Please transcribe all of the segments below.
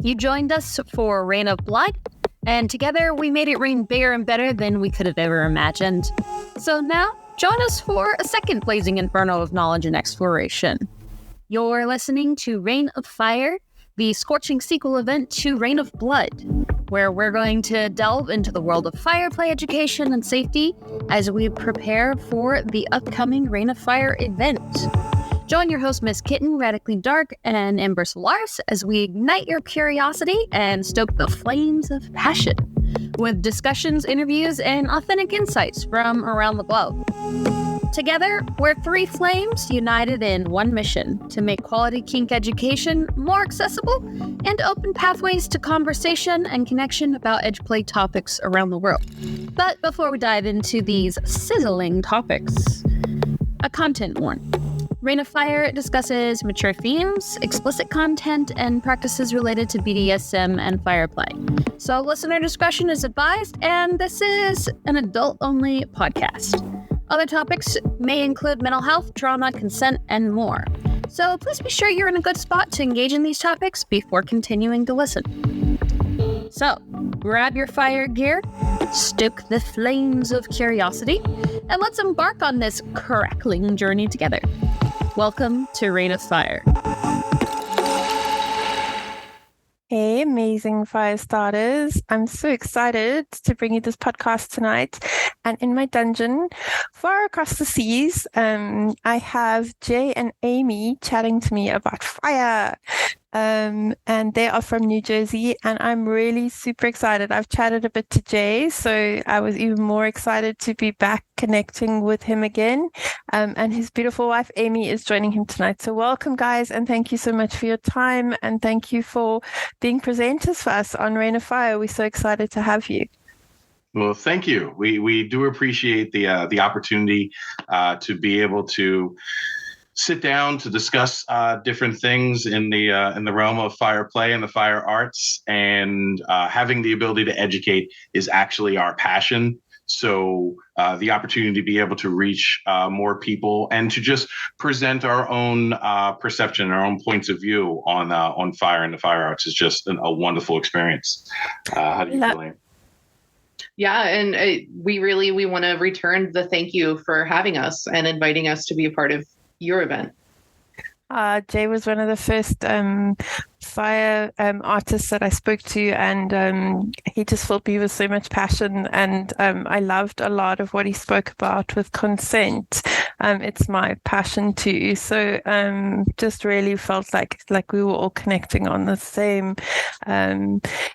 You joined us for Rain of Blood, and together we made it rain bigger and better than we could have ever imagined. So now, join us for a second blazing inferno of knowledge and exploration. You're listening to Rain of Fire, the scorching sequel event to Rain of Blood, where we're going to delve into the world of fire play education and safety as we prepare for the upcoming Rain of Fire event. Join your host, Miss Kitten, Radically Dark, and Ember Solaris as we ignite your curiosity and stoke the flames of passion with discussions, interviews, and authentic insights from around the globe. Together, we're three flames united in one mission to make quality kink education more accessible and open pathways to conversation and connection about edge play topics around the world. But before we dive into these sizzling topics, a content warning. Rain of Fire discusses mature themes, explicit content, and practices related to BDSM and fire play. So listener discretion is advised, and this is an adult-only podcast. Other topics may include mental health, trauma, consent, and more. So please be sure you're in a good spot to engage in these topics before continuing to listen. So, grab your fire gear, stoke the flames of curiosity, and let's embark on this crackling journey together. Welcome to Rain of Fire. Hey, amazing fire starters. I'm so excited to bring you this podcast tonight. And in my dungeon, far across the seas, I have Jay and Amy chatting to me about fire. And they are from New Jersey, and I'm really super excited. I've chatted a bit to Jay, so I was even more excited to be back connecting with him again. And his beautiful wife, Amy, is joining him tonight. So welcome, guys, and thank you so much for your time, and thank you for being presenters for us on Rain of Fire. We're so excited to have you. Well, thank you. We do appreciate the opportunity to be able to sit down to discuss different things in the realm of fire play and the fire arts, and having the ability to educate is actually our passion. So the opportunity to be able to reach more people and to just present our own perception, our own points of view on fire and the fire arts is just a wonderful experience. How do you feel, Amy? Yeah, and we want to return the thank you for having us and inviting us to be a part of your event. Jay was one of the first fire artists that I spoke to, and he just filled me with so much passion, and I loved a lot of what he spoke about with consent. It's my passion too, so just really felt like we were all connecting on the same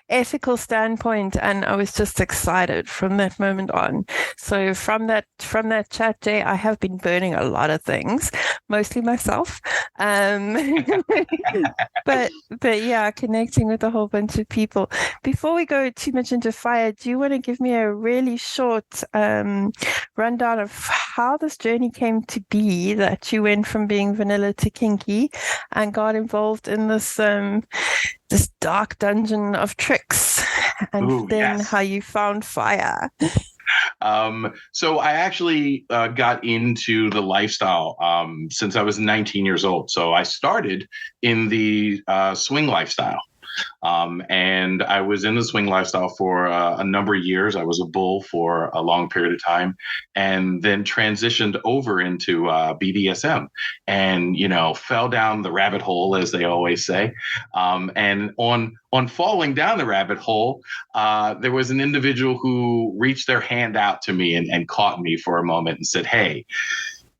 ethical standpoint, and I was just excited from that moment on. So from that chat, Jay, I have been burning a lot of things, mostly myself, but yeah, connecting with a whole bunch of people. Before we go too much into fire, do you want to give me a really short rundown of how this journey came to be, that you went from being vanilla to kinky and got involved in this this dark dungeon of tricks, and then how you found fire? So I actually got into the lifestyle since I was 19 years old. So I started in the swing lifestyle. And I was in the swing lifestyle for a number of years. I was a bull for a long period of time, and then transitioned over into BDSM, and fell down the rabbit hole, as they always say. And on falling down the rabbit hole, there was an individual who reached their hand out to me and caught me for a moment and said, "Hey,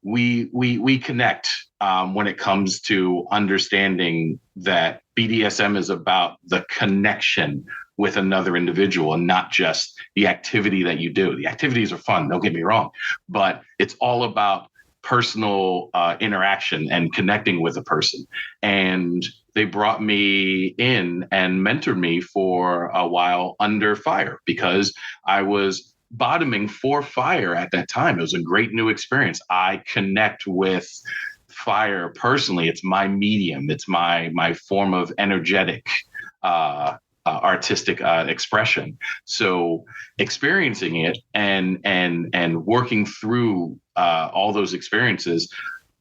we connect when it comes to understanding that BDSM is about the connection with another individual and not just the activity that you do. The activities are fun, don't get me wrong, but it's all about personal interaction and connecting with a person." And they brought me in and mentored me for a while under fire, because I was bottoming for fire at that time. It was a great new experience. I connect with fire personally. It's my medium. It's my form of energetic artistic expression. So experiencing it and working through all those experiences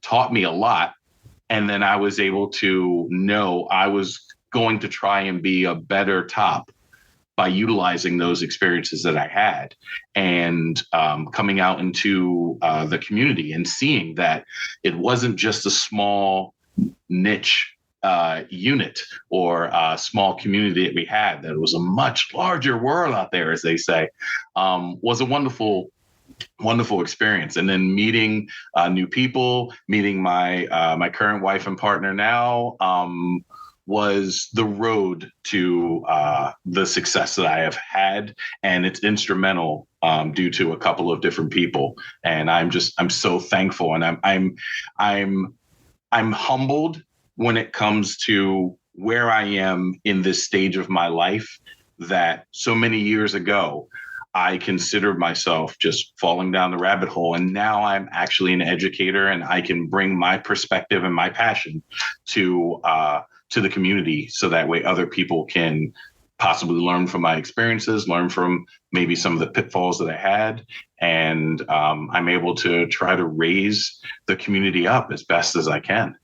taught me a lot. And then I was able to know I was going to try and be a better top by utilizing those experiences that I had, and coming out into the community and seeing that it wasn't just a small niche unit or a small community that we had, that it was a much larger world out there, as they say, was a wonderful experience. And then meeting new people, meeting my current wife and partner now, was the road to the success that I have had, and it's instrumental due to a couple of different people. And I'm so thankful, and I'm humbled when it comes to where I am in this stage of my life, that so many years ago I considered myself just falling down the rabbit hole. And now I'm actually an educator, and I can bring my perspective and my passion to the community, so that way other people can possibly learn from my experiences, learn from maybe some of the pitfalls that I had. And I'm able to try to raise the community up as best as I can.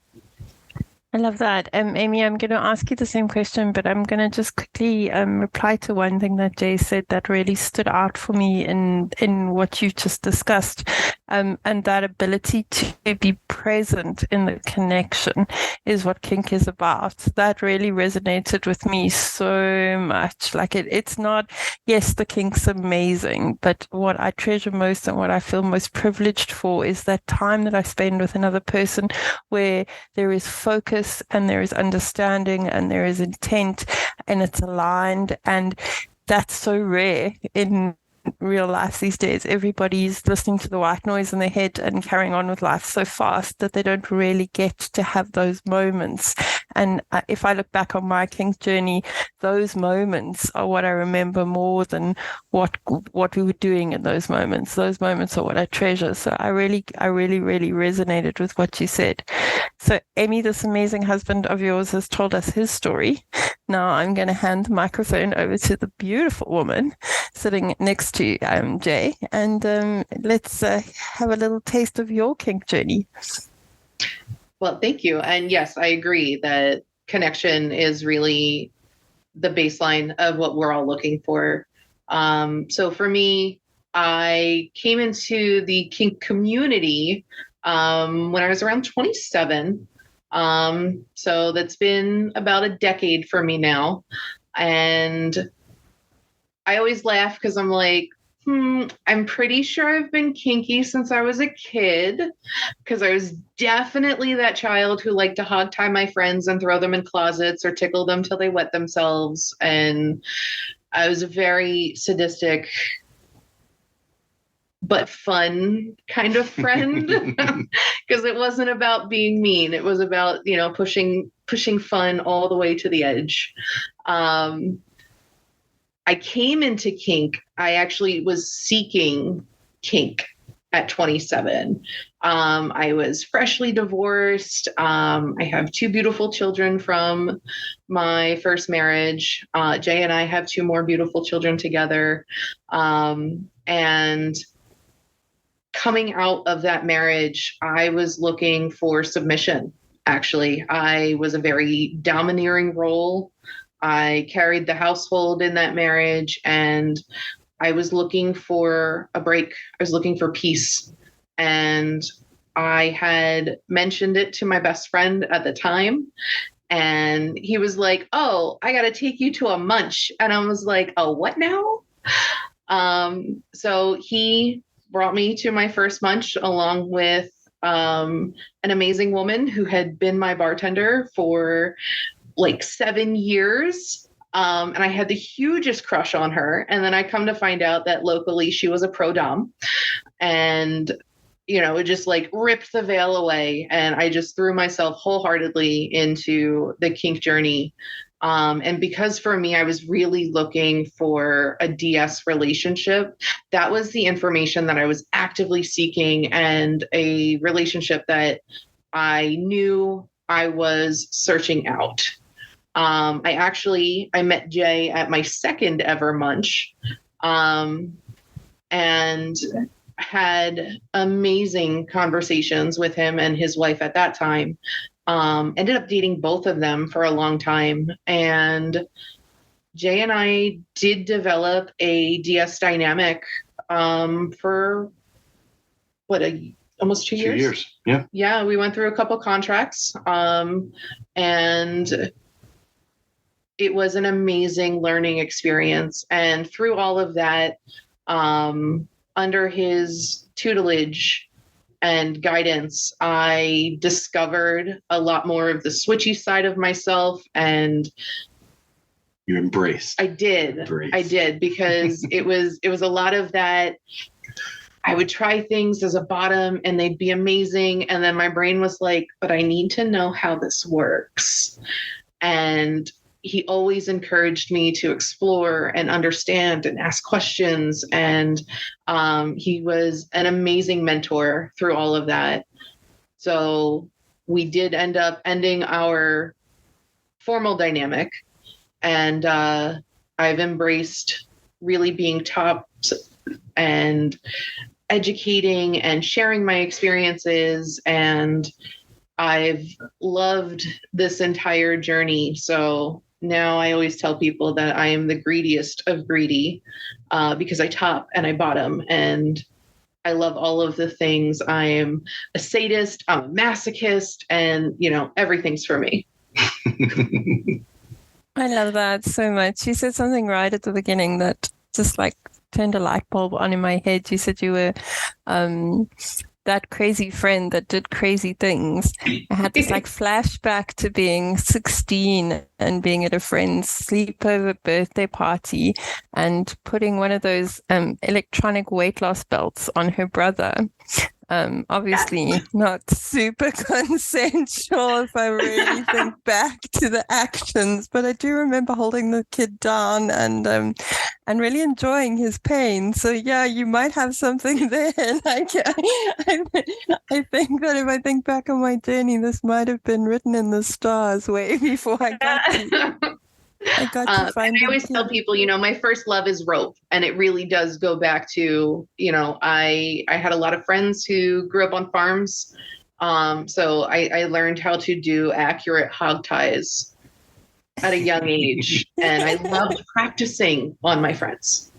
I love that. Amy, I'm going to ask you the same question, but I'm going to just quickly reply to one thing that Jay said that really stood out for me in what you just discussed. And that ability to be present in the connection is what kink is about. That really resonated with me so much. Like it's not, yes, the kink's amazing, but what I treasure most and what I feel most privileged for is that time that I spend with another person where there is focus and there is understanding and there is intent and it's aligned. And that's so rare in real life these days. Everybody's listening to the white noise in their head and carrying on with life so fast that they don't really get to have those moments. And if I look back on my kink journey, those moments are what I remember more than what we were doing in those moments. Those moments are what I treasure. So I really resonated with what you said. So Amy, this amazing husband of yours has told us his story. Now I'm going to hand the microphone over to the beautiful woman sitting next to Jay, and let's have a little taste of your kink journey. Well, thank you. And yes, I agree that connection is really the baseline of what we're all looking for. So for me, I came into the kink community when I was around 27. So that's been about a decade for me now. And I always laugh because I'm like, I'm pretty sure I've been kinky since I was a kid, because I was definitely that child who liked to hog tie my friends and throw them in closets or tickle them till they wet themselves. And I was a very sadistic but fun kind of friend, because it wasn't about being mean. It was about, pushing fun all the way to the edge. I came into kink. I actually was seeking kink at 27. I was freshly divorced. I have 2 beautiful children from my first marriage. Jay and I have 2 more beautiful children together. And coming out of that marriage, I was looking for submission. Actually, I was a very domineering role. I carried the household in that marriage, and I was looking for a break. I was looking for peace. And I had mentioned it to my best friend at the time. And he was like, "Oh, I got to take you to a munch." And I was like, "Oh, what now?" So he brought me to my first munch along with an amazing woman who had been my bartender for like 7 years. And I had the hugest crush on her. And then I come to find out that locally she was a pro dom, and, it just like ripped the veil away. And I just threw myself wholeheartedly into the kink journey. And because for me, I was really looking for a DS relationship, that was the information that I was actively seeking, and a relationship that I knew I was searching out. I met Jay at my second ever munch, and had amazing conversations with him and his wife at that time. Ended up dating both of them for a long time. And Jay and I did develop a DS dynamic for almost 2 years? 2 years. Yeah. Yeah, we went through a couple contracts. And it was an amazing learning experience. And through all of that, under his tutelage and guidance, I discovered a lot more of the switchy side of myself. And you embraced. I did. Because it was a lot of that. I would try things as a bottom and they'd be amazing. And then my brain was like, but I need to know how this works. And he always encouraged me to explore and understand and ask questions. And he was an amazing mentor through all of that. So we did end up ending our formal dynamic. And I've embraced really being top and educating and sharing my experiences. And I've loved this entire journey. So now I always tell people that I am the greediest of greedy because I top and I bottom and I love all of the things. I am a sadist, I'm a masochist, and everything's for me. I love that so much. You said something right at the beginning that just like turned a light bulb on in my head. You said you were that crazy friend that did crazy things. I had this like flashback to being 16 and being at a friend's sleepover birthday party and putting one of those electronic weight loss belts on her brother. Obviously not super consensual if I really think back to the actions, but I do remember holding the kid down and really enjoying his pain. So yeah, you might have something there. Like I think that if I think back on my journey, this might have been written in the stars way before I got to. I always tell people, my first love is rope. And it really does go back to, I had a lot of friends who grew up on farms. So I learned how to do accurate hog ties at a young age. And I loved practicing on my friends.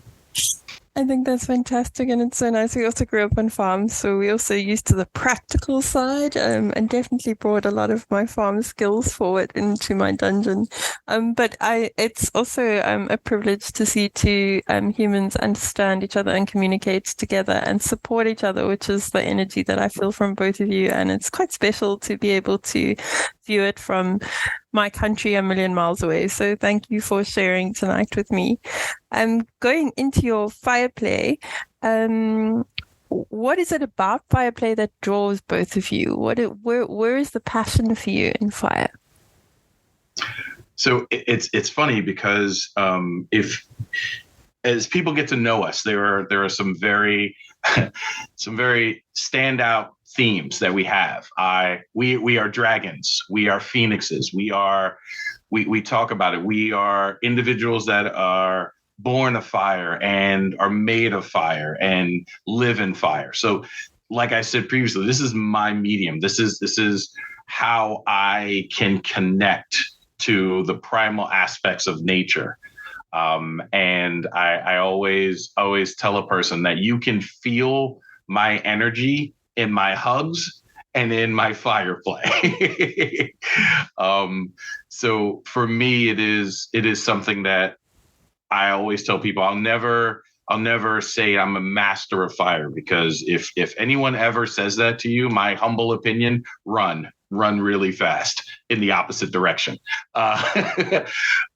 I think that's fantastic, and it's so nice. We also grew up on farms, so we also used to the practical side, and definitely brought a lot of my farm skills forward into my dungeon. But it's also a privilege to see two humans understand each other and communicate together and support each other, which is the energy that I feel from both of you, and it's quite special to be able to view it from my country a million miles away. So thank you for sharing tonight with me. Going into your fire play, what is it about fire play that draws both of you? Where is the passion for you in fire? So it's funny because as people get to know us, there are some very standout themes that we have. We are dragons. We are phoenixes. We talk about it. We are individuals that are born of fire and are made of fire and live in fire. So like I said previously, this is my medium. This is how I can connect to the primal aspects of nature. And I always tell a person that you can feel my energy in my hugs and in my fire play. So for me, it is something that I always tell people. I'll never say I'm a master of fire, because if anyone ever says that to you, my humble opinion, run really fast in the opposite direction.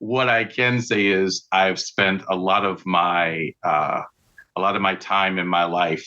What I can say is I've spent a lot of my time in my life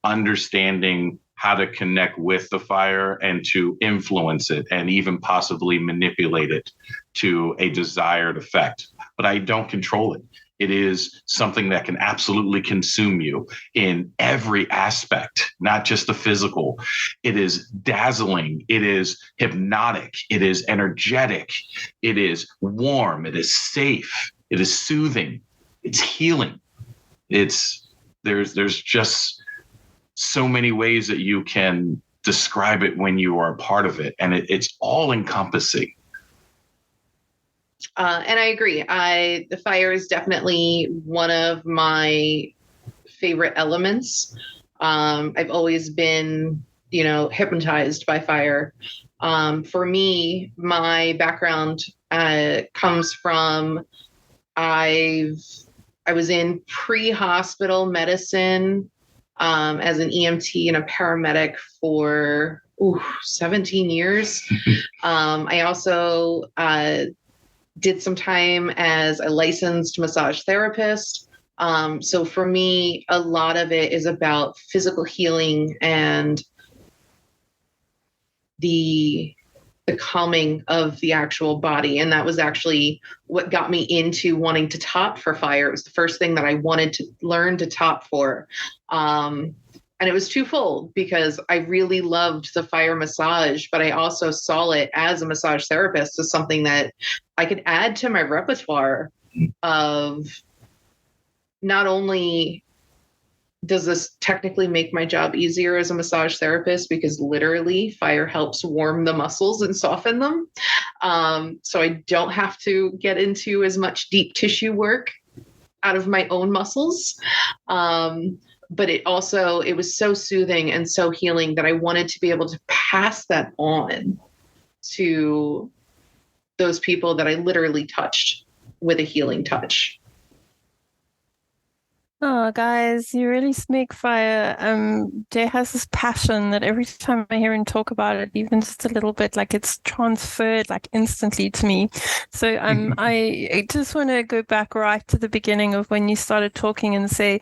understanding how to connect with the fire and to influence it and even possibly manipulate it to a desired effect. But I don't control it. It is something that can absolutely consume you in every aspect, not just the physical. It is dazzling. It is hypnotic. It is energetic. It is warm. It is safe. It is soothing. It's healing. There's just so many ways that you can describe it when you are a part of it. And it's all encompassing. And I agree. The fire is definitely one of my favorite elements. I've always been, hypnotized by fire. For me, my background comes from I was in pre-hospital medicine as an EMT and a paramedic for 17 years. I also did some time as a licensed massage therapist. So for me, a lot of it is about physical healing and the calming of the actual body. And that was actually what got me into wanting to top for fire. It was the first thing that I wanted to learn to top for. And it was twofold because I really loved the fire massage, but I also saw it as a massage therapist as something that I could add to my repertoire of not only does this technically make my job easier as a massage therapist because literally fire helps warm the muscles and soften them. So I don't have to get into as much deep tissue work out of my own muscles. But it was so soothing and so healing that I wanted to be able to pass that on to those people that I literally touched with a healing touch. Oh, guys, you really make fire. Jay has this passion that every time I hear him talk about it, even just a little bit, like it's transferred like instantly to me. So I just want to go back right to the beginning of when you started talking and say,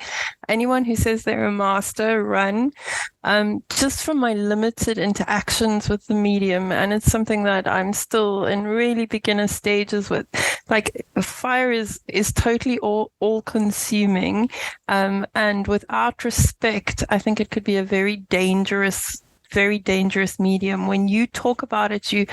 anyone who says they're a master, run. Just from my limited interactions with the medium, and it's something that I'm still in really beginner stages with. Like fire is totally all consuming, and without respect, I think it could be a very dangerous medium. When you talk about it, you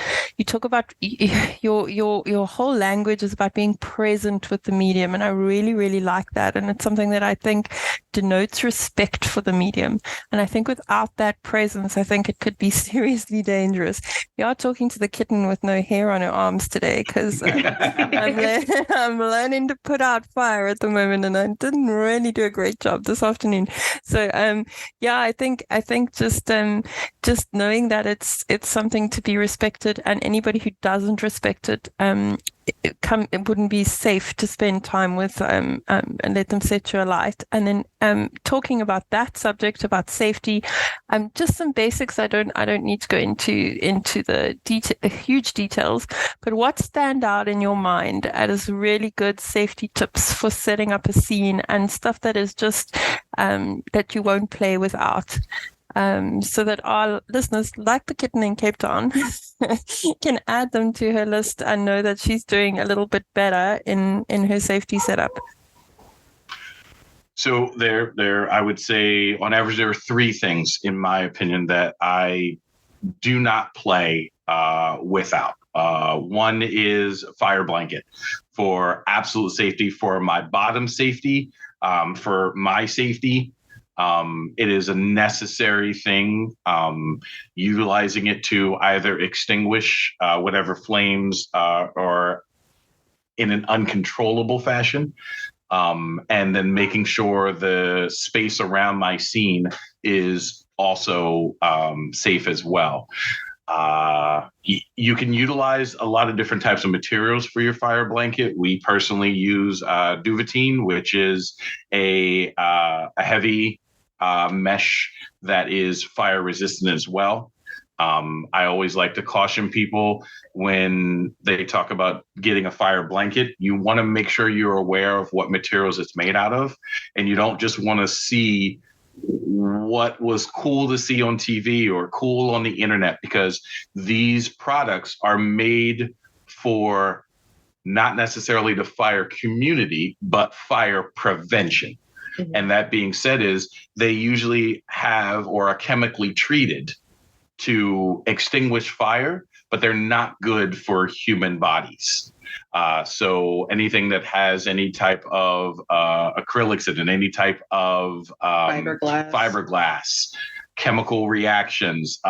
talk about your whole language is about being present with the medium, and I really like that, and it's something that I think denotes respect for the medium. And I think without that presence, I think it could be seriously dangerous. We are talking to the kitten with no hair on her arms today because I'm learning to put out fire at the moment, and I didn't really do a great job this afternoon. So I think just knowing that it's something to be respected, and anybody who doesn't respect it, it wouldn't be safe to spend time with and let them set you alight. And then talking about that subject, about safety, just some basics. I don't need to go into the huge details, but what stand out in your mind as really good safety tips for setting up a scene and stuff that is just that you won't play without? So that our listeners, like the kitten in Cape Town, can add them to her list and know that she's doing a little bit better in her safety setup. So there, I would say on average, there are three things, in my opinion, that I do not play without. One is fire blanket for absolute safety, for my bottom safety, for my safety. It is a necessary thing, utilizing it to either extinguish whatever flames or in an uncontrollable fashion, and then making sure the space around my scene is also safe as well. You can utilize a lot of different types of materials for your fire blanket. We personally use duvetine, which is a heavy mesh that is fire resistant as well. I always like to caution people when they talk about getting a fire blanket, you want to make sure you're aware of what materials it's made out of, and you don't just want to see what was cool to see on TV or cool on the internet, because these products are made for not necessarily the fire community, but fire prevention. Mm-hmm. And that being said, is they usually have or are chemically treated to extinguish fire, but they're not good for human bodies. So anything that has any type of acrylics in it, any type of fiberglass, chemical reactions.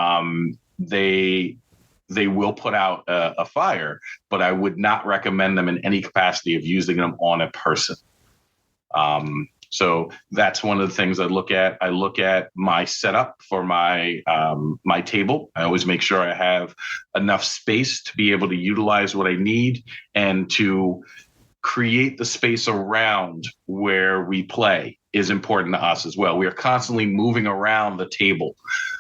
They will put out a fire, but I would not recommend them in any capacity of using them on a person. So that's one of the things I look at. I look at my setup for my my table. I always make sure I have enough space to be able to utilize what I need and to create the space around where we play is important to us as well. We are constantly moving around the table.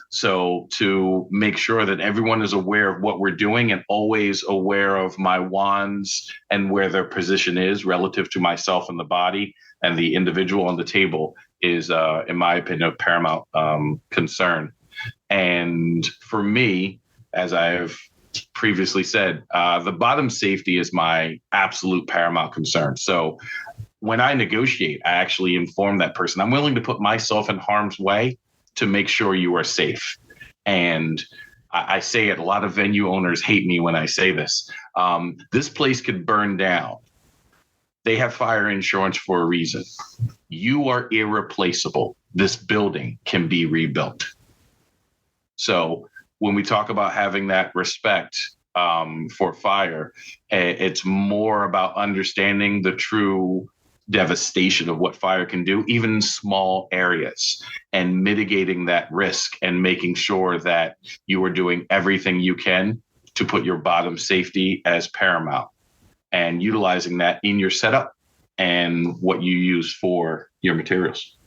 So to make sure that everyone is aware of what we're doing and always aware of my wands and where their position is relative to myself and the body and the individual on the table is, in my opinion, of paramount concern. And for me, as I've previously said, the bottom safety is my absolute paramount concern. So when I negotiate, I actually inform that person, I'm willing to put myself in harm's way to make sure you are safe. And I say it, a lot of venue owners hate me when I say this. This place could burn down. They have fire insurance for a reason. You are irreplaceable. This building can be rebuilt. So when we talk about having that respect for fire, it's more about understanding the true devastation of what fire can do, even in small areas, and mitigating that risk and making sure that you are doing everything you can to put your bottom safety as paramount and utilizing that in your setup and what you use for your materials.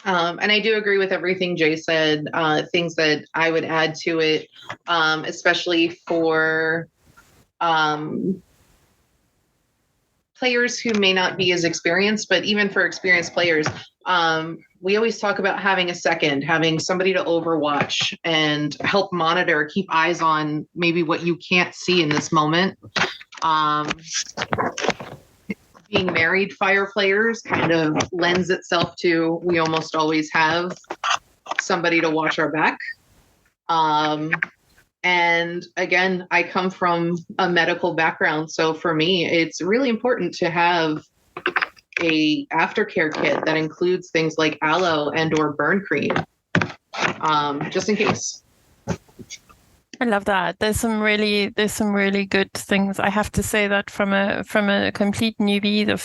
And I do agree with everything Jay said. Things that I would add to it, especially for players who may not be as experienced, but even for experienced players, we always talk about having a second, having somebody to overwatch and help monitor, keep eyes on maybe what you can't see in this moment. Being married fire players kind of lends itself to, we almost always have somebody to watch our back. And again, I come from a medical background. So for me, it's really important to have a aftercare kit that includes things like aloe and or burn cream, just in case. I love that. There's some really good things. I have to say that from a complete newbie, the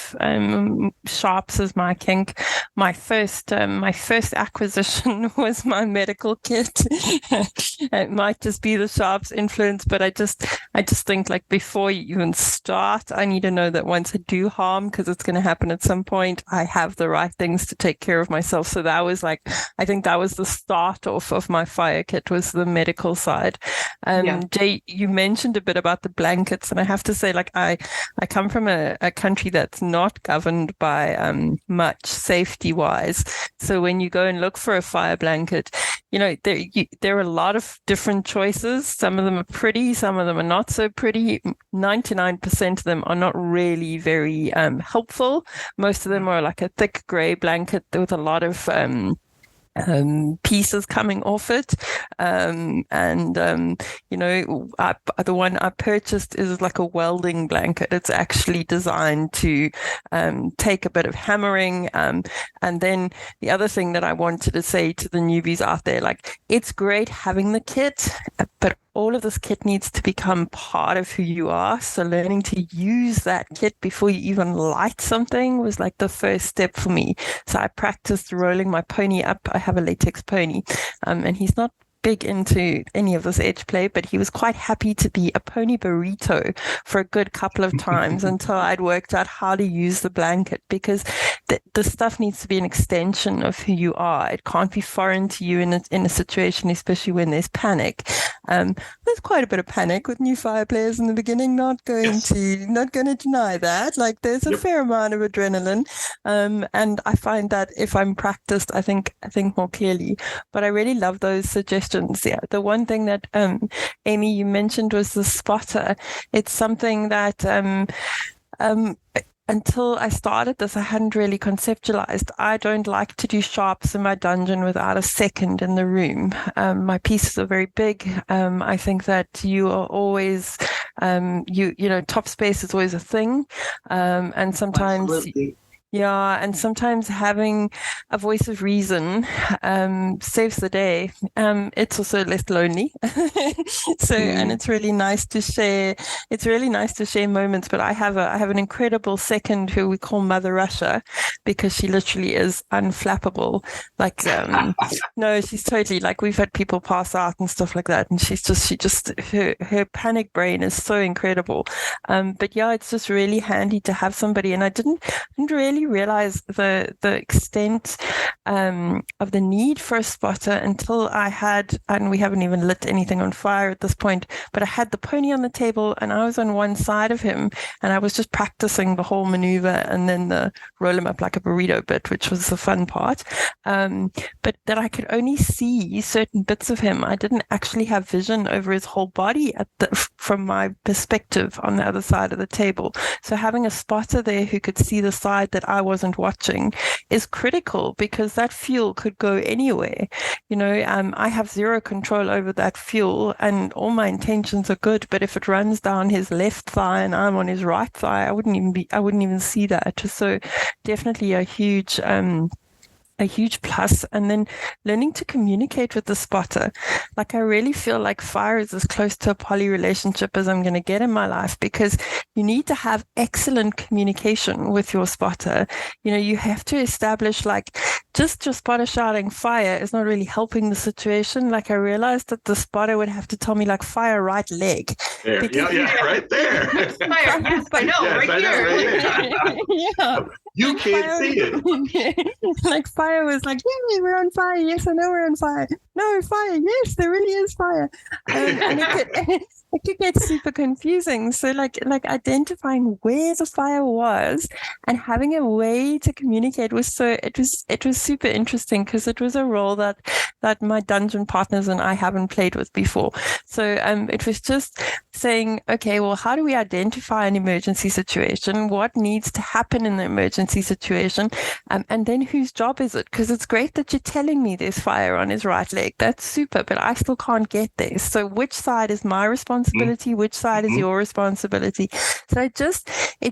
sharps is my kink. My first acquisition was my medical kit. It might just be the sharps influence, but I just think, like, before you even start, I need to know that once I do harm, because it's going to happen at some point, I have the right things to take care of myself. So that was I think that was the start off of my fire kit, was the medical side. Jay, you mentioned a bit about the blankets, and I have to say, like, I come from a country that's not governed by much safety wise. So when you go and look for a fire blanket, there are a lot of different choices. Some of them are pretty, some of them are not so pretty. 99% of them are not really very helpful. Most of them are like a thick gray blanket with a lot of pieces coming off it, the one I purchased is like a welding blanket. It's actually designed to take a bit of hammering, and then the other thing that I wanted to say to the newbies out there, like, it's great having the kit, but all of this kit needs to become part of who you are. So learning to use that kit before you even light something was like the first step for me. So I practiced rolling my pony up. I have a latex pony, and he's not big into any of this edge play, but he was quite happy to be a pony burrito for a good couple of times until I'd worked out how to use the blanket, because the stuff needs to be an extension of who you are. It can't be foreign to you in a situation, especially when there's panic. There's quite a bit of panic with new fire players in the beginning. Not going to deny that. Like, there's a fair amount of adrenaline, and I find that if I'm practiced, I think more clearly. But I really love those suggestions. Yeah, the one thing that Amy, you mentioned was the spotter. It's something that until I started this, I hadn't really conceptualized. I don't like to do sharps in my dungeon without a second in the room. My pieces are very big. I think that you are always, top space is always a thing. And sometimes, Absolutely. Yeah, and sometimes having a voice of reason saves the day. It's also less lonely. So, and it's really nice to share. It's really nice to share moments. But I have an incredible second who we call Mother Russia because she literally is unflappable. Like, no, she's totally like we've had people pass out and stuff like that, and she just her panic brain is so incredible. But yeah, it's just really handy to have somebody, and I didn't really realize the extent of the need for a spotter until I had, and we haven't even lit anything on fire at this point, but I had the pony on the table and I was on one side of him and I was just practicing the whole maneuver and then the roll him up like a burrito bit, which was the fun part. But that I could only see certain bits of him. I didn't actually have vision over his whole body from my perspective on the other side of the table. So having a spotter there who could see the side that I wasn't watching is critical because that fuel could go anywhere. I have zero control over that fuel and all my intentions are good, but if it runs down his left thigh and I'm on his right thigh, I wouldn't even see that. So definitely a huge plus. And then learning to communicate with the spotter. Like I really feel like fire is as close to a poly relationship as I'm going to get in my life because you need to have excellent communication with your spotter. You have to establish like just your spotter shouting fire is not really helping the situation. Like I realized that the spotter would have to tell me like fire right leg. There. Yeah, right there. Fire. Yes, I know, yes, right I know, here. right Yeah. You can't see it. Like fire was like, yeah, we're on fire. Yes, I know we're on fire. No, fire. Yes, there really is fire. And it could get super confusing. So like identifying where the fire was and having a way to communicate was super interesting because it was a role that my dungeon partners and I haven't played with before. So it was just saying, okay, well, how do we identify an emergency situation? What needs to happen in the emergency situation? And then whose job is it? Because it's great that you're telling me there's fire on his right leg. That's super, but I still can't get there. So which side is my responsibility? Mm-hmm. Which side is your responsibility? So it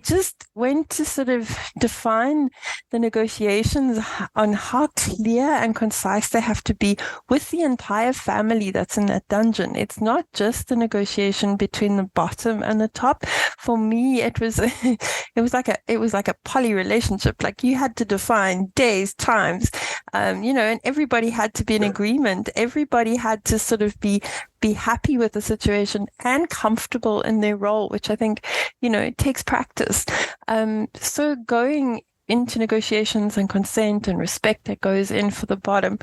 just went to sort of define the negotiations on how clear and concise they have to be with the entire family that's in that dungeon. It's not just the negotiation between the bottom and the top. For me, it was like a poly relationship. Like you had to define days, times, and everybody had to be in agreement. Everybody had to sort of be happy with the situation and comfortable in their role, which I think, it takes practice. So going into negotiations and consent and respect that goes in for the bottom.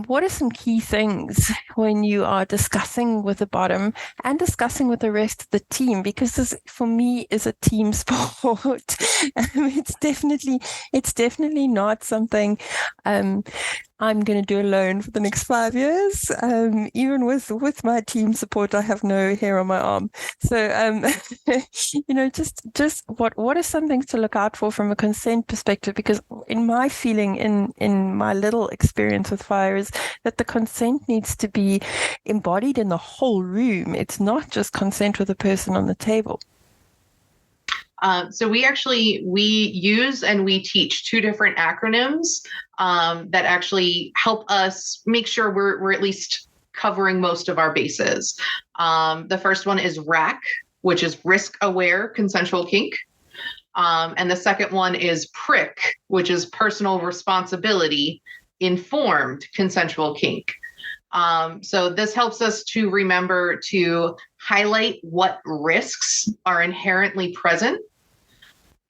What are some key things when you are discussing with the bottom and discussing with the rest of the team? Because this, for me, is a team sport. It's definitely not something I'm going to do alone for the next 5 years. Even with my team support, I have no hair on my arm. So, just what are some things to look out for from a consent perspective? Because in my feeling, in my little experience with fire, is that the consent needs to be embodied in the whole room. It's not just consent with the person on the table. So we use and we teach two different acronyms that actually help us make sure we're at least covering most of our bases. The first one is RAC, which is risk aware consensual kink. And the second one is PRIC, which is personal responsibility informed consensual kink. So this helps us to remember to highlight what risks are inherently present,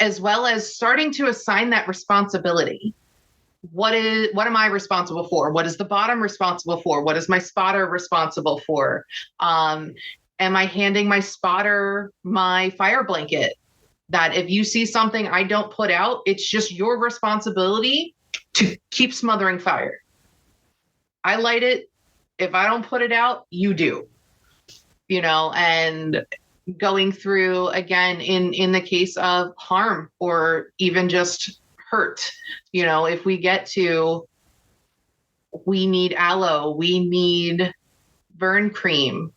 as well as starting to assign that responsibility. What am I responsible for? What is the bottom responsible for? What is my spotter responsible for? Am I handing my spotter my fire blanket? That if you see something I don't put out, it's just your responsibility to keep smothering fire. I light it. If I don't put it out, you do. And going through again in the case of harm or even just hurt, if we get to, we need aloe, we need burn cream,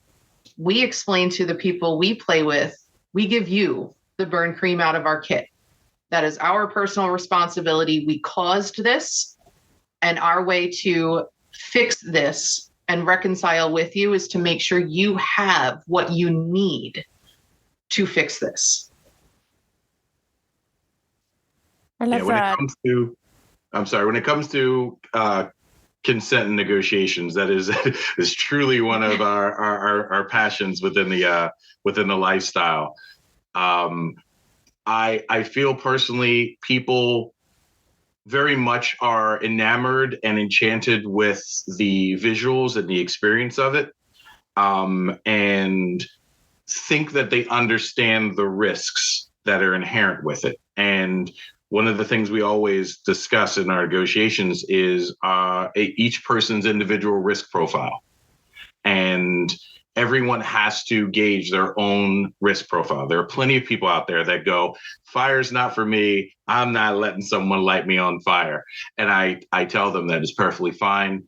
we explain to the people we play with, we give you the burn cream out of our kit. That is our personal responsibility. We caused this, and our way to fix this and reconcile with you is to make sure you have what you need to fix this. I love when that. When it comes to consent and negotiations, that is truly one of our passions within the lifestyle. I feel personally people very much are enamored and enchanted with the visuals and the experience of it, and think that they understand the risks that are inherent with it. And one of the things we always discuss in our negotiations is each person's individual risk profile. And everyone has to gauge their own risk profile. There are plenty of people out there that go, fire's not for me. I'm not letting someone light me on fire. And I tell them that it's perfectly fine.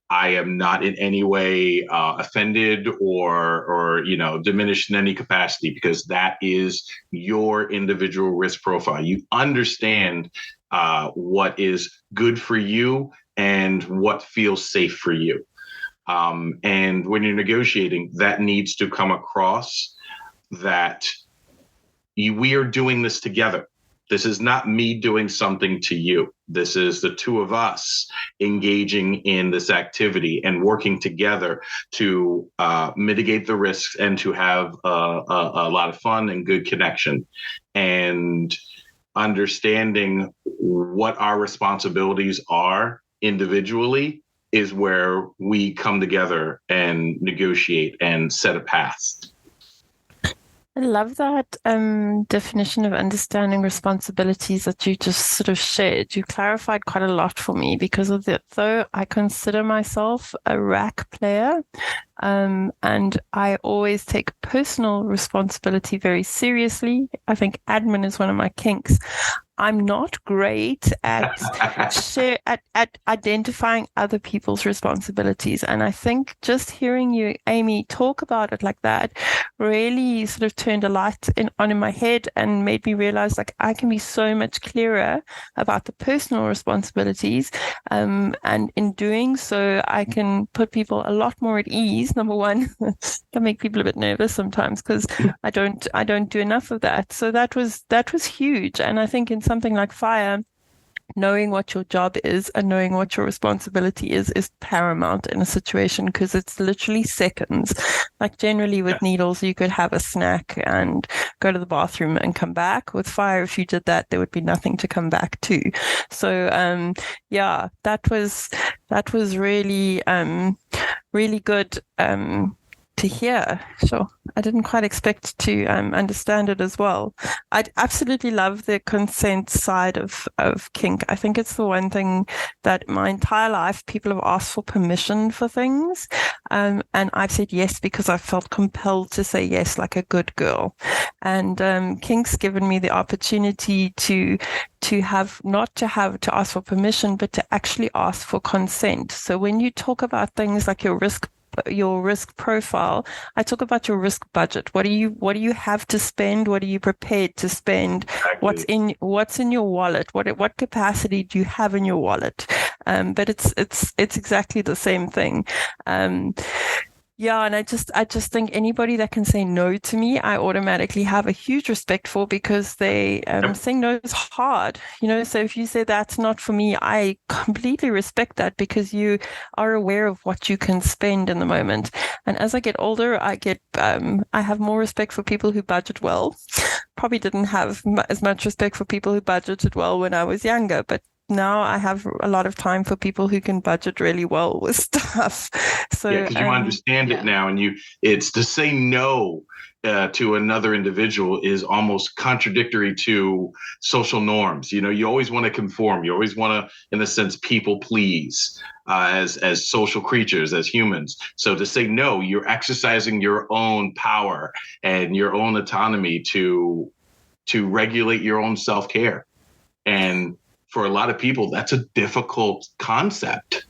I am not in any way offended or diminished in any capacity, because that is your individual risk profile. You understand what is good for you and what feels safe for you. And when you're negotiating, that needs to come across that we are doing this together. This is not me doing something to you. This is the two of us engaging in this activity and working together to mitigate the risks and to have a lot of fun and good connection. And understanding what our responsibilities are individually is where we come together and negotiate and set a path. I love that definition of understanding responsibilities that you just sort of shared. You clarified quite a lot for me, because of that, though I consider myself a rack player, and I always take personal responsibility very seriously. I think admin is one of my kinks. I'm not great at identifying other people's responsibilities. And I think just hearing you, Amy, talk about it like that really sort of turned a light on in my head and made me realize, like, I can be so much clearer about the personal responsibilities. And in doing so, I can put people a lot more at ease. Number one, can make people a bit nervous sometimes because I don't do enough of that. So that was huge. And I think in something like fire, knowing what your job is and knowing what your responsibility is paramount in a situation, because it's literally seconds. Like generally with needles, you could have a snack and go to the bathroom and come back. With fire, if you did that, there would be nothing to come back to. So that was really really good to hear. So I didn't quite expect to understand it as well. I absolutely love the consent side of kink. I think it's the one thing that my entire life people have asked for permission for things, and I've said yes because I felt compelled to say yes, like a good girl. And kink's given me the opportunity to ask for permission, but to actually ask for consent. So when you talk about things like your risk profile, I talk about your risk budget. What do you have to spend? What are you prepared to spend? Exactly. What's in your wallet? What capacity do you have in your wallet? But it's exactly the same thing. Yeah, and I just think anybody that can say no to me, I automatically have a huge respect for, because they saying no is hard, So if you say that's not for me, I completely respect that, because you are aware of what you can spend in the moment. And as I get older, I have more respect for people who budget well. Probably didn't have as much respect for people who budgeted well when I was younger, but now I have a lot of time for people who can budget really well with stuff. So because you understand it now, and it's to say no to another individual is almost contradictory to social norms. You always want to conform. You always want to, in a sense, people please as social creatures, as humans. So to say no, you're exercising your own power and your own autonomy to regulate your own self-care. And for a lot of people, that's a difficult concept.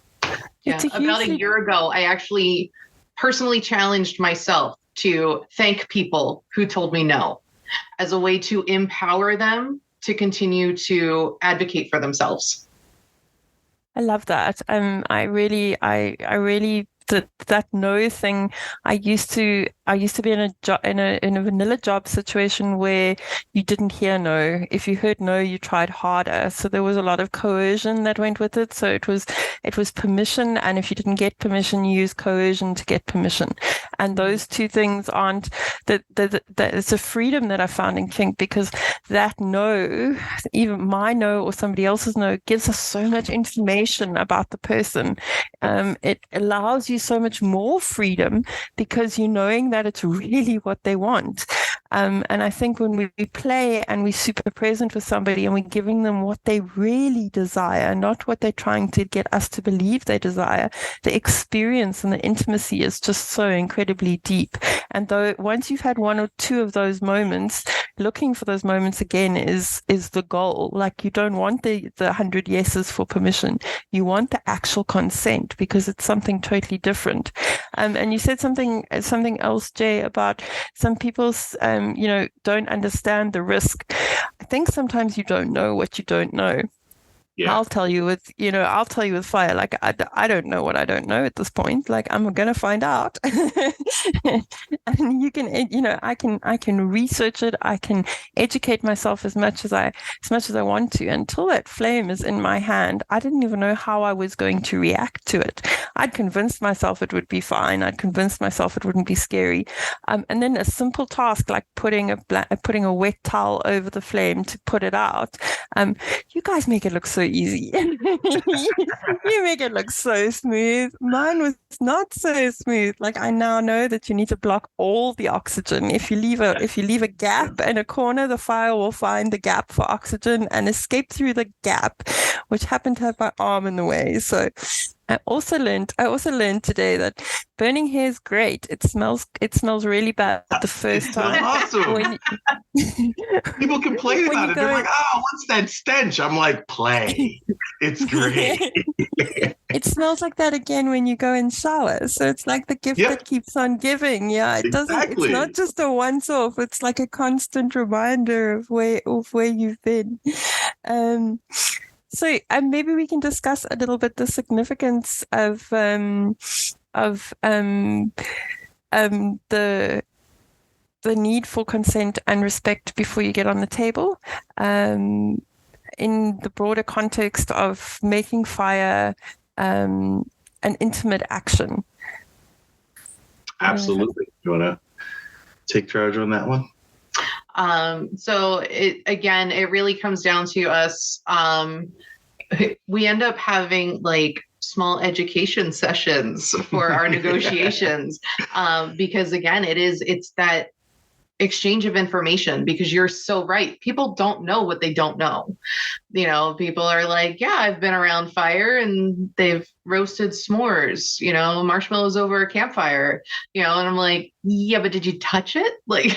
Yeah, about a year ago, I actually personally challenged myself to thank people who told me no, as a way to empower them to continue to advocate for themselves. I love that. I really that no thing. I used to be in a vanilla job situation where you didn't hear no. If you heard no, you tried harder. So there was a lot of coercion that went with it. So it was permission, and if you didn't get permission, you used coercion to get permission. And those two things aren't that. It's a freedom that I found in kink, because that no, even my no or somebody else's no, gives us so much information about the person. It allows you so much more freedom, because you're knowing that it's really what they want. And I think when we play and we're super present with somebody and we're giving them what they really desire, not what they're trying to get us to believe they desire, the experience and the intimacy is just so incredibly deep. And though once you've had one or two of those moments, looking for those moments again is the goal. Like, you don't want the 100 yeses for permission. You want the actual consent, because it's something totally different. And you said something else, Jay, about some people, don't understand the risk. I think sometimes you don't know what you don't know. Yeah. I'll tell you with fire, like, I don't know what I don't know at this point. Like, I'm going to find out. And you can, I can research it. I can educate myself as much as I want to. Until that flame is in my hand, I didn't even know how I was going to react to it. I'd convinced myself it would be fine. I'd convinced myself it wouldn't be scary. And then a simple task like putting a wet towel over the flame to put it out. You guys make it look so easy. You make it look so smooth. Mine was not so smooth. Like, I now know that you need to block all the oxygen. If you leave a gap in a corner, the fire will find the gap for oxygen and escape through the gap, which happened to have my arm in the way. So I also learned today that burning hair is great. It smells really bad the first time. Awesome. People complain about it. They're like, "Oh, what's that stench?" I'm like, "Play. It's great." It smells like that again when you go in shower. So it's like the gift that keeps on giving. Yeah, it doesn't. It's not just a once-off. It's like a constant reminder of where you've been. So maybe we can discuss a little bit the significance of the need for consent and respect before you get on the table, in the broader context of making fire an intimate action. Absolutely. You want to take charge on that one? So it really comes down to us. We end up having like small education sessions for our negotiations, because again, it's that exchange of information, because you're so right. People don't know what they don't know. People are like, yeah, I've been around fire and they've roasted s'mores, marshmallows over a campfire, and I'm like, yeah, but did you touch it? Like,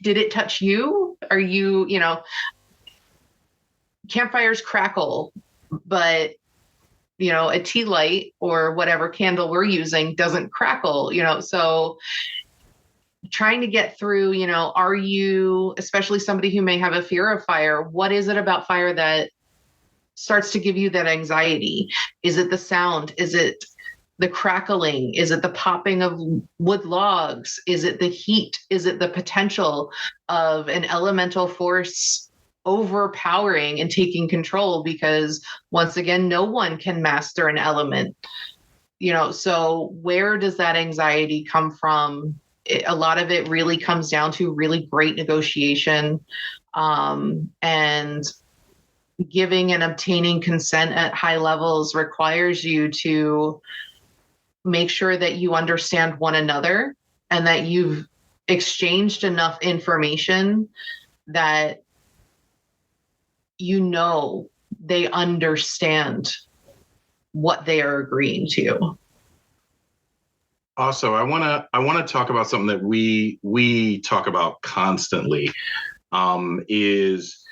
did it touch you? Are you, campfires crackle, but a tea light or whatever candle we're using doesn't crackle, so trying to get through, are you, especially somebody who may have a fear of fire, what is it about fire that starts to give you that anxiety? Is it the sound? Is it the crackling? Is it the popping of wood logs? Is it the heat? Is it the potential of an elemental force overpowering and taking control? Because once again, no one can master an element, so where does that anxiety come from? A lot of it really comes down to really great negotiation, and giving and obtaining consent at high levels requires you to make sure that you understand one another and that you've exchanged enough information that they understand what they are agreeing to. Also, I want to talk about something that we talk about constantly, is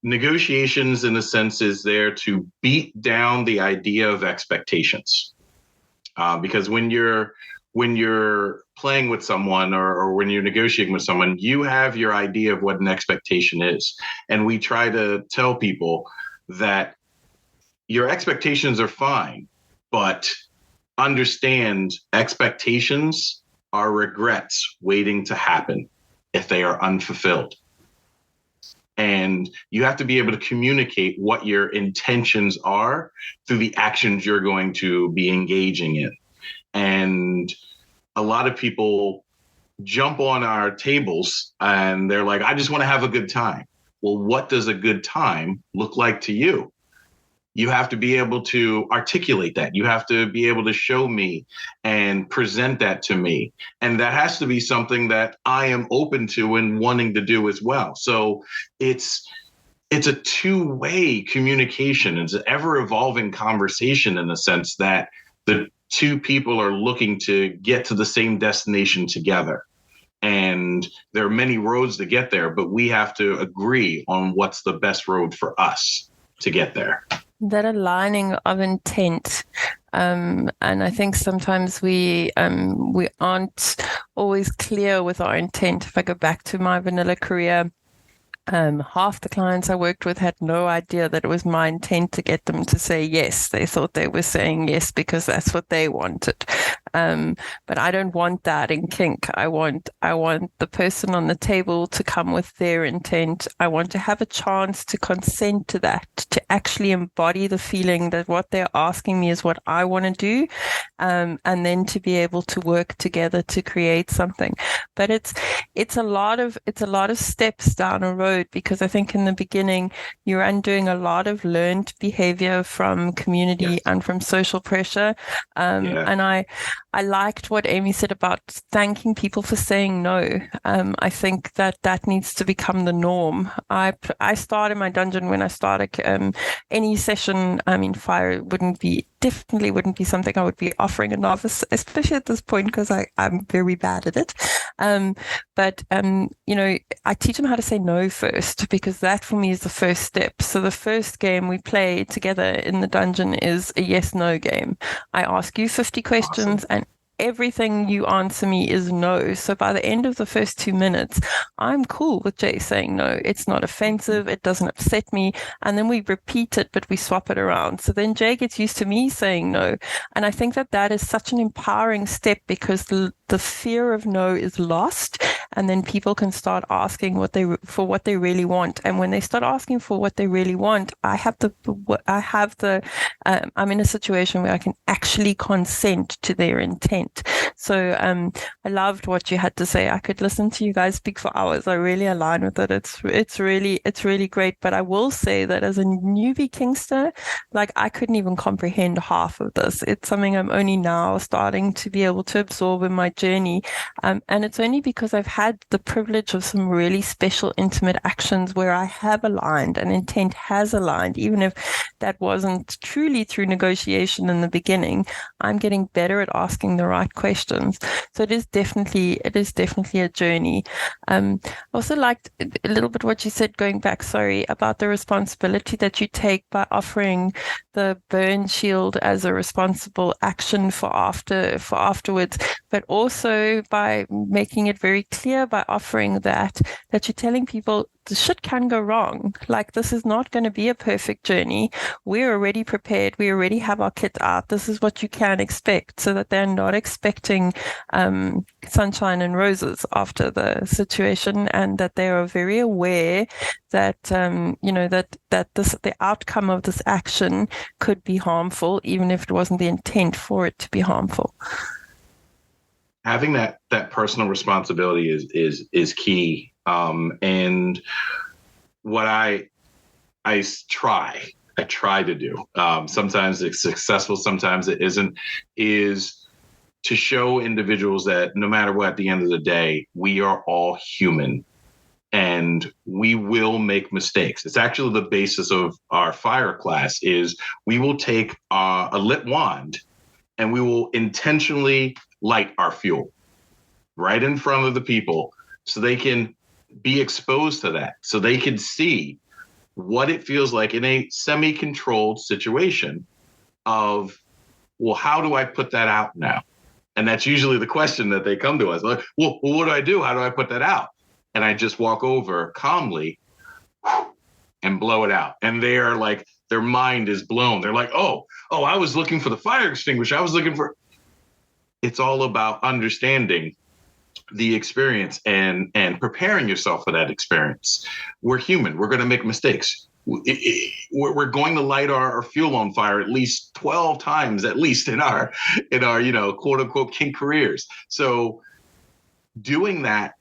negotiations, in a sense, is there to beat down the idea of expectations. Because when you're playing with someone or when you're negotiating with someone, you have your idea of what an expectation is. And we try to tell people that your expectations are fine, but understand expectations are regrets waiting to happen if they are unfulfilled. And you have to be able to communicate what your intentions are through the actions you're going to be engaging in. And a lot of people jump on our tables and they're like, I just want to have a good time. Well, what does a good time look like to you? You have to be able to articulate that. You have to be able to show me and present that to me. And that has to be something that I am open to and wanting to do as well. So it's a two-way communication. It's an ever-evolving conversation in the sense that the two people are looking to get to the same destination together. And there are many roads to get there, but we have to agree on what's the best road for us to get there. That aligning of intent, and I think sometimes we aren't always clear with our intent. If I go back to my vanilla career, half the clients I worked with had no idea that it was my intent to get them to say yes. They thought they were saying yes because that's what they wanted. But I don't want that in kink. I want the person on the table to come with their intent. I want to have a chance to consent to that, to actually embody the feeling that what they're asking me is what I want to do, and then to be able to work together to create something. But it's a lot of steps down a road, because I think in the beginning you're undoing a lot of learned behavior from community and from social pressure. And I liked what Amy said about thanking people for saying no. I think that needs to become the norm. I started my dungeon when I started any session. I mean, fire definitely wouldn't be something I would be offering a novice, especially at this point, because I'm very bad at it. But I teach them how to say no first, because that for me is the first step. So the first game we play together in the dungeon is a yes/no game. I ask you 50 questions, and everything you answer me is no. So by the end of the first 2 minutes, I'm cool with Jay saying no. It's not offensive. It doesn't upset me. And then we repeat it, but we swap it around. So then Jay gets used to me saying no. And I think that is such an empowering step, because the fear of no is lost. And then people can start asking for what they really want. And when they start asking for what they really want, I'm in a situation where I can actually consent to their intent. So I loved what you had to say. I could listen to you guys speak for hours. I really align with it. It's really great. But I will say that as a newbie kinkster, like, I couldn't even comprehend half of this. It's something I'm only now starting to be able to absorb in my journey. And it's only because I've had the privilege of some really special intimate actions where I have aligned and intent has aligned, even if that wasn't truly through negotiation in the beginning. I'm getting better at asking the right questions. So it is definitely a journey. I also liked a little bit what you said, going back, about the responsibility that you take by offering the burn shield as a responsible action for afterwards, but also by making it very clear by offering that you're telling people the shit can go wrong. Like, this is not going to be a perfect journey. We're already prepared. We already have our kit out. This is what you can expect, so that they're not expecting sunshine and roses after the situation, and that they are very aware that the outcome of this action could be harmful, even if it wasn't the intent for it to be harmful. Having that personal responsibility is key. And what I try to do, sometimes it's successful, sometimes it isn't, is to show individuals that no matter what, at the end of the day, we are all human and we will make mistakes. It's actually the basis of our fire class is we will take a lit wand and we will intentionally light our fuel right in front of the people so they can be exposed to that, so they can see what it feels like in a semi-controlled situation of, well, how do I put that out now? And that's usually the question that they come to us. Like, well, what do I do? How do I put that out? And I just walk over calmly and blow it out. And they're like, their mind is blown. They're like, oh, I was looking for the fire extinguisher. I was looking for. It's all about understanding the experience and preparing yourself for that experience. We're human. We're going to make mistakes. We're going to light our fuel on fire at least 12 times, at least in our quote unquote kink careers. So doing that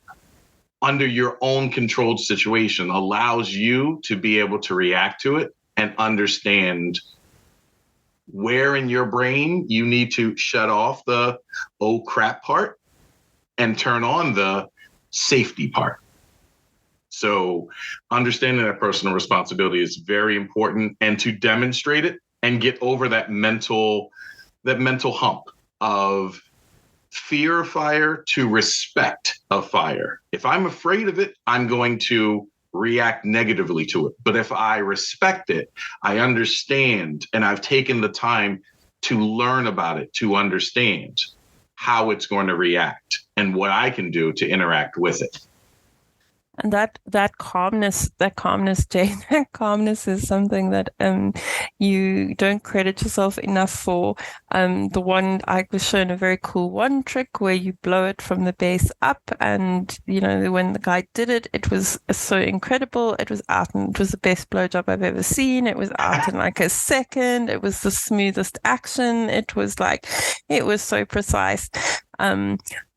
under your own controlled situation allows you to be able to react to it and understand where in your brain you need to shut off the oh crap part and turn on the safety part. So understanding that personal responsibility is very important, and to demonstrate it and get over that mental hump of fear of fire to respect of fire. If I'm afraid of it, I'm going to react negatively to it. But if I respect it, I understand, and I've taken the time to learn about it, to understand how it's going to react and what I can do to interact with it. And that calmness, Jay, that calmness is something that you don't credit yourself enough for. The one I was shown a very cool one trick where you blow it from the base up, and when the guy did it, it was so incredible. It was out, and it was the best blowjob I've ever seen. It was out in like a second. It was the smoothest action. It was so precise.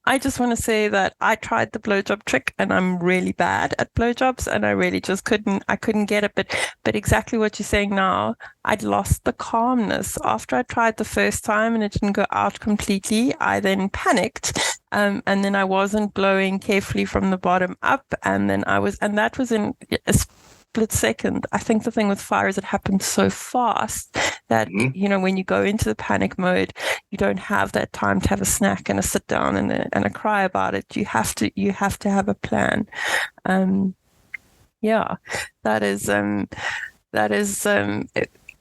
I just want to say that I tried the blowjob trick, and I'm really bad at blowjobs, and I really just couldn't get it. But exactly what you're saying now, I'd lost the calmness after I tried the first time and it didn't go out completely. I then panicked, and then I wasn't blowing carefully from the bottom up, and that was in a split second. I think the thing with fire is it happens so fast that, when you go into the panic mode, you don't have that time to have a snack and a sit down and a cry about it. You have to have a plan.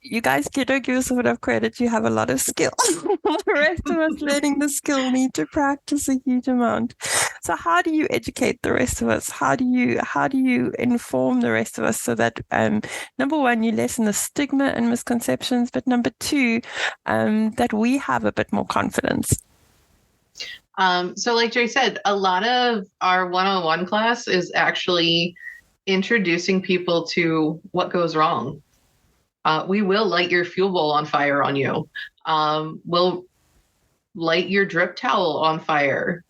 You guys don't give us enough credit. You have a lot of skill. The rest of us learning the skill need to practice a huge amount. So how do you educate the rest of us? How do you inform the rest of us so that number one, you lessen the stigma and misconceptions, but number two, that we have a bit more confidence? So like Jay said, a lot of our one-on-one class is actually introducing people to what goes wrong. We will light your fuel bowl on fire on you. We'll light your drip towel on fire.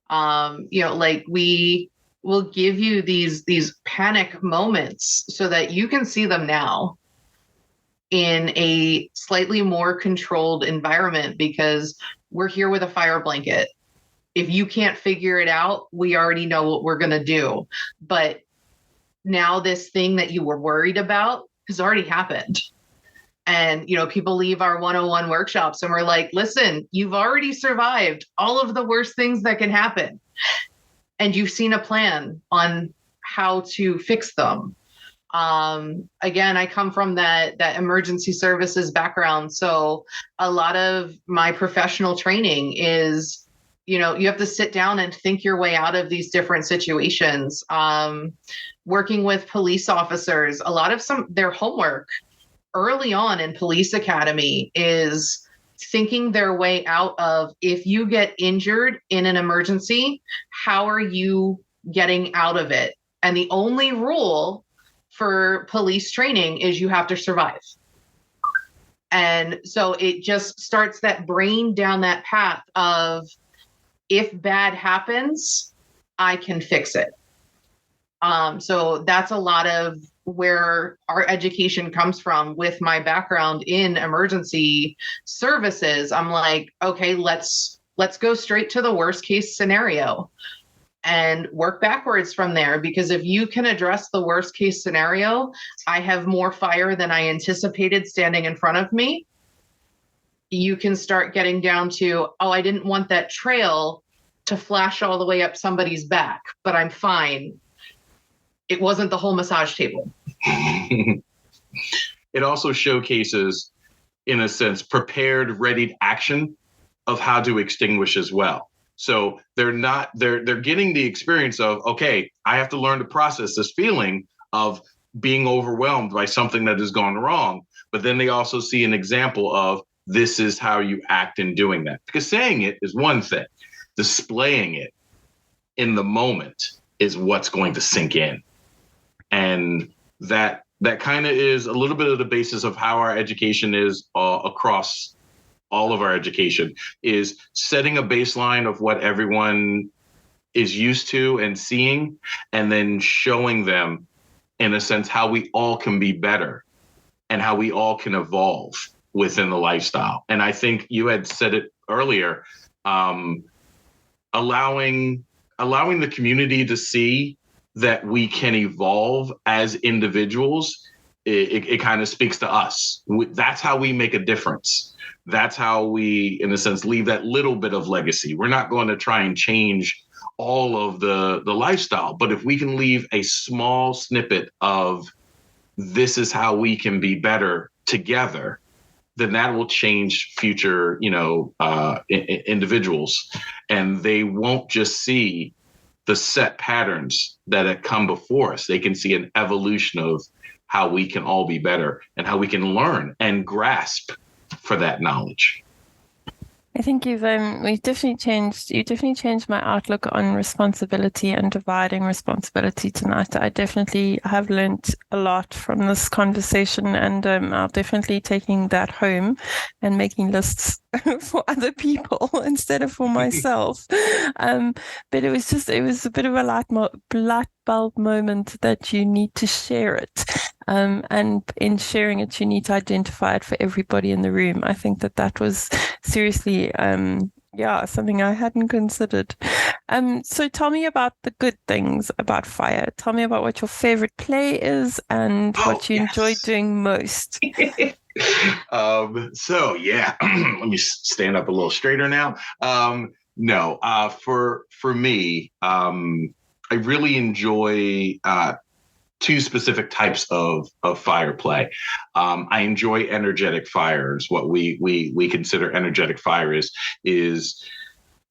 We will give you these panic moments so that you can see them now in a slightly more controlled environment, because we're here with a fire blanket. If you can't figure it out, we already know what we're going to do. But now this thing that you were worried about has already happened. And, people leave our 101 workshops and we're like, listen, you've already survived all of the worst things that can happen. And you've seen a plan on how to fix them. Again, I come from that emergency services background. So a lot of my professional training is, you have to sit down and think your way out of these different situations. Working with police officers, a lot of their homework early on in police academy is thinking their way out of, if you get injured in an emergency, how are you getting out of it? And the only rule for police training is you have to survive. And so it just starts that brain down that path of, if bad happens, I can fix it. So that's a lot of where our education comes from. With my background in emergency services, I'm like, okay, let's go straight to the worst case scenario and work backwards from there. Because if you can address the worst case scenario, I have more fire than I anticipated standing in front of me. You can start getting down to, I didn't want that trail to flash all the way up somebody's back, but I'm fine. It wasn't the whole massage table. It also showcases, in a sense, prepared, readied action of how to extinguish as well. So they're getting the experience of, okay, I have to learn to process this feeling of being overwhelmed by something that has gone wrong. But then they also see an example of, this is how you act in doing that. Because saying it is one thing, displaying it in the moment is what's going to sink in. And that kind of is a little bit of the basis of how our education is across all of our education, is setting a baseline of what everyone is used to and seeing, and then showing them, in a sense, how we all can be better and how we all can evolve within the lifestyle. And I think you had said it earlier, allowing the community to see that we can evolve as individuals, it kind of speaks to us. That's how we make a difference. That's how we, in a sense, leave that little bit of legacy. We're not going to try and change all of the lifestyle, but if we can leave a small snippet of, this is how we can be better together, then that will change future, individuals. And they won't just see the set patterns that have come before us. They can see an evolution of how we can all be better and how we can learn and grasp for that knowledge. I think you definitely changed my outlook on responsibility and dividing responsibility tonight. I definitely have learned a lot from this conversation, and I'm definitely taking that home and making lists for other people instead of for myself. But it was a bit of a light bulb moment that you need to share it. And in sharing it, you need to identify it for everybody in the room. I think that was seriously, something I hadn't considered. So tell me about the good things about fire. Tell me about what your favorite play is and what you enjoy doing most. Let me stand up a little straighter now. For me, I really enjoy two specific types of fire play. I enjoy energetic fires. What we consider energetic fire is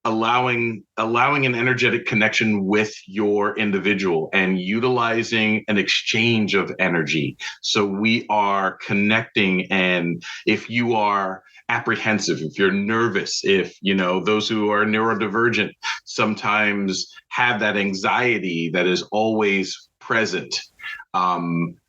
allowing an energetic connection with your individual and utilizing an exchange of energy. So we are connecting, and if you are apprehensive, if you're nervous, if those who are neurodivergent sometimes have that anxiety that is always present,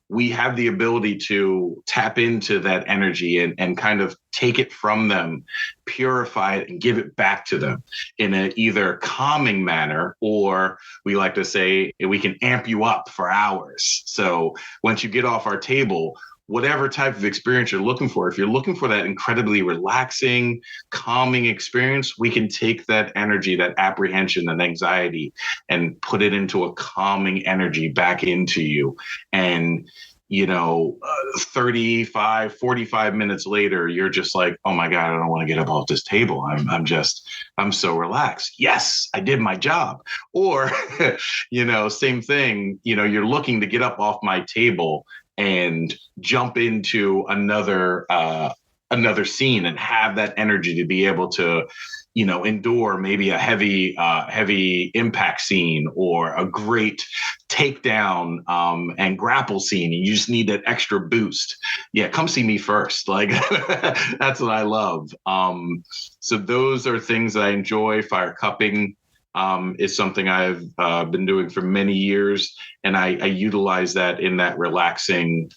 we have the ability to tap into that energy and kind of take it from them, purify it, and give it back to them in a either calming manner, or we like to say we can amp you up for hours. So once you get off our table, whatever type of experience you're looking for, if you're looking for that incredibly relaxing, calming experience, we can take that energy, that apprehension and anxiety, and put it into a calming energy back into you. And 35, 45 minutes later, you're just like, oh my God, I don't want to get up off this table. I'm so relaxed. Yes, I did my job. Or, same thing, you're looking to get up off my table and jump into another scene and have that energy to be able to, endure maybe a heavy impact scene or a great takedown and grapple scene. And you just need that extra boost. Yeah, come see me first. Like that's what I love. So those are things that I enjoy. Fire cupping is something I've been doing for many years, and I utilize that in that relaxing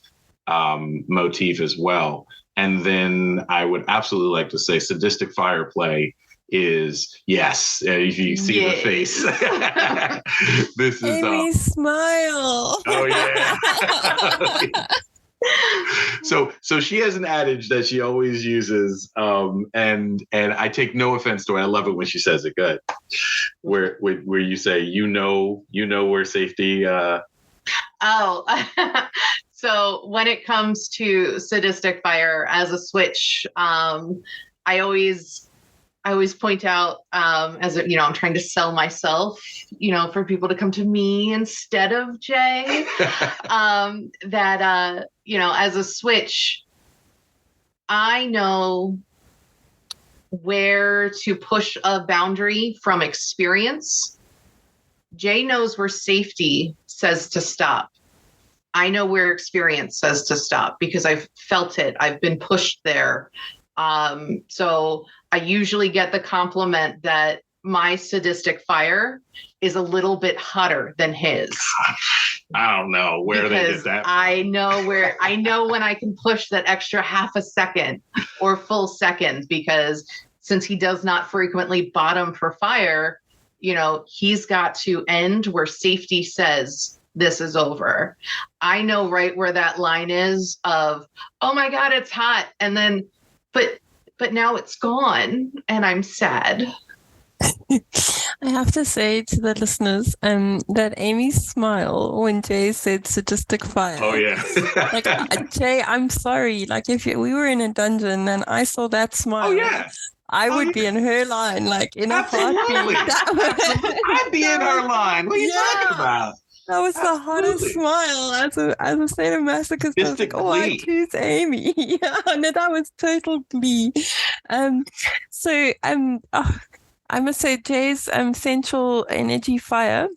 motif as well. And then I would absolutely like to say sadistic fire play is, yes, if you see the face. This is Amy, smile. Oh yeah. So she has an adage that she always uses, and I take no offense to it. I love it when she says it. Good, where you say where safety. So when it comes to sadistic fire as a switch, I always point out, I'm trying to sell myself, for people to come to me instead of Jay, as a switch, I know where to push a boundary from experience. Jay knows where safety says to stop. I know where experience says to stop because I've felt it. I've been pushed there. So I usually get the compliment that my sadistic fire is a little bit hotter than his. I don't know where they did that. I know when I can push that extra half a second or full second, because since he does not frequently bottom for fire, he's got to end where safety says this is over. I know right where that line is of, oh my God, it's hot. And then, but now it's gone and I'm sad. I have to say to the listeners that Amy's smile when Jay said sadistic fire. Oh, yeah. Like, Jay, I'm sorry. Like, if we were in a dungeon and I saw that smile, oh, yeah. I would be in her line, like in a heartbeat. I'd be in her line. What are you talking about? That was the hottest smile as a sadomasochist. I was like, oh, I choose Amy. Yeah, no, that was total glee. I must say, Jay's sensual energy fire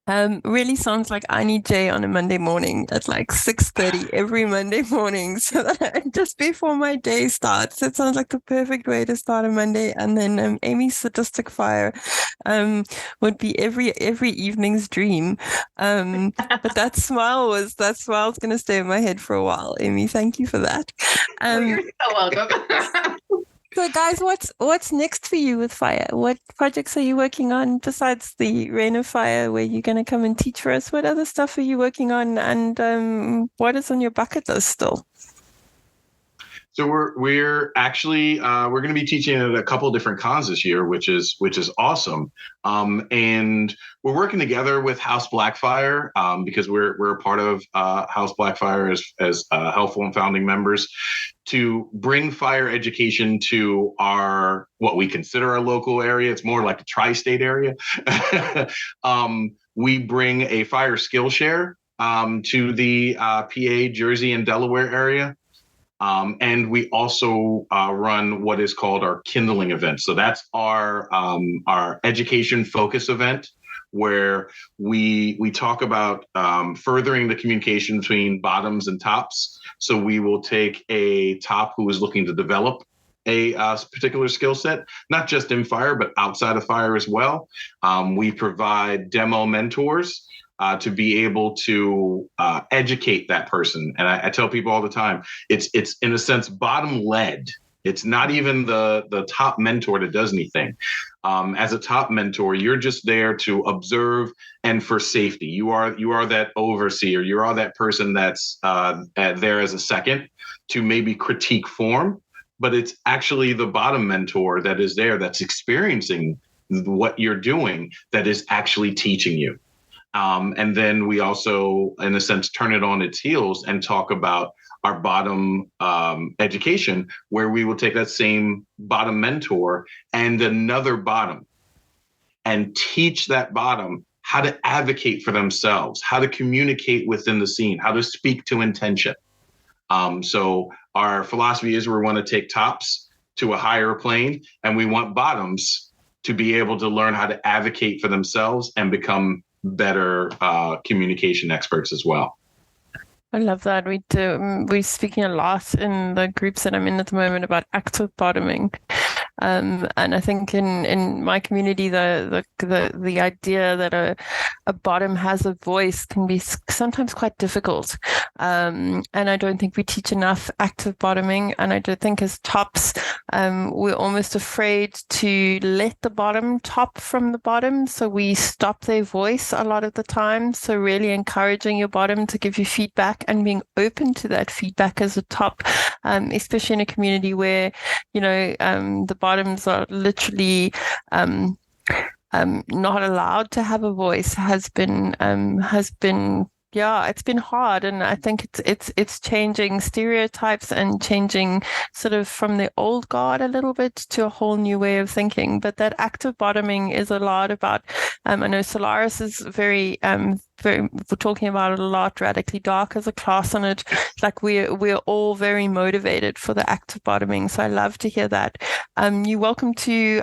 really sounds like I need Jay on a Monday morning at like 6:30 every Monday morning, so that just before my day starts. It sounds like the perfect way to start a Monday. And then Amy's sadistic fire would be every evening's dream. But that smile's going to stay in my head for a while. Amy, thank you for that. You're so welcome. So guys, what's next for you with fire? What projects are you working on besides the Reign of Fire, where you're going to come and teach for us? What other stuff are you working on, and what is on your bucket list still? So we're actually we're going to be teaching at a couple of different cons this year, which is awesome. And we're working together with House Blackfyre because we're a part of House Blackfyre as helpful and founding members, to bring fire education to what we consider our local area. It's more like a tri-state area. We bring a fire skill share to the PA, Jersey, and Delaware area. And we also run what is called our Kindling event. So that's our education focus event, where we talk about furthering the communication between bottoms and tops. So we will take a top who is looking to develop a particular skill set, not just in fire, but outside of fire as well. We provide demo mentors to be able to educate that person. And I tell people all the time, it's in a sense bottom led. It's not even the top mentor that does anything. As a top mentor, you're just there to observe and for safety. You are that overseer. You are that person that's there as a second to maybe critique form, but it's actually the bottom mentor that is there, that's experiencing what you're doing, that is actually teaching you. And then we also, in a sense, turn it on its heels and talk about our bottom education, where we will take that same bottom mentor and another bottom and teach that bottom how to advocate for themselves, how to communicate within the scene, how to speak to intention. So our philosophy is we want to take tops to a higher plane, and we want bottoms to be able to learn how to advocate for themselves and become better communication experts as well. I love that. We're speaking a lot in the groups that I'm in at the moment about active bottoming. And I think in my community, the idea that a bottom has a voice can be sometimes quite difficult. And I don't think we teach enough active bottoming. And I do think as tops, we're almost afraid to let the bottom top from the bottom. So we stop their voice a lot of the time. So really encouraging your bottom to give you feedback and being open to that feedback as a top, especially in a community where, the bottoms are literally not allowed to have a voice has been it's been hard. And I think it's changing stereotypes and changing sort of from the old guard a little bit to a whole new way of thinking. But that active bottoming is a lot about, I know Solaris is very we're talking about it a lot, Radically Dark as a class on it. Like we're all very motivated for the act of bottoming. So I love to hear that. You're welcome to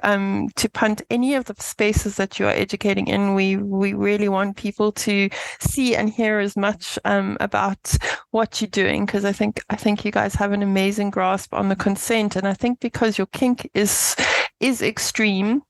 punt any of the spaces that you are educating in. We really want people to see and hear as much about what you're doing, because I think you guys have an amazing grasp on the consent, and I think because your kink is extreme.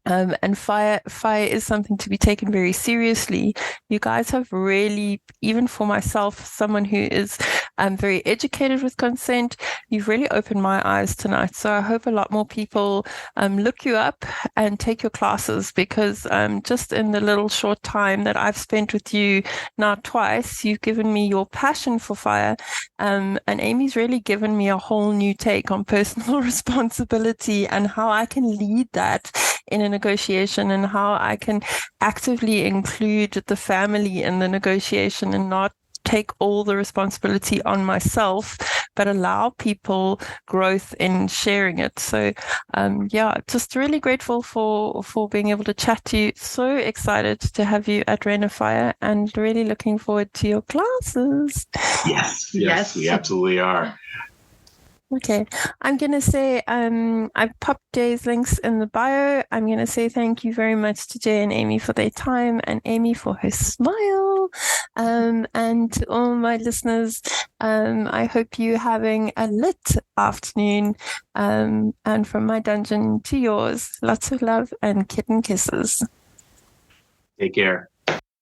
And fire is something to be taken very seriously. You guys have really, even for myself, someone who is very educated with consent, you've really opened my eyes tonight. So I hope a lot more people look you up and take your classes, because just in the little short time that I've spent with you now twice, you've given me your passion for fire. And Amy's really given me a whole new take on personal responsibility and how I can lead that in a negotiation, and how I can actively include the family in the negotiation and not take all the responsibility on myself, but allow people growth in sharing it. So just really grateful for being able to chat to you. So excited to have you at Rain of Fire, and really looking forward to your classes. Yes, we absolutely are. Okay, I'm going to say I've popped Jay's links in the bio. I'm going to say thank you very much to Jay and Amy for their time, and Amy for her smile. And to all my listeners, I hope you're having a lit afternoon. And from my dungeon to yours, lots of love and kitten kisses. Take care.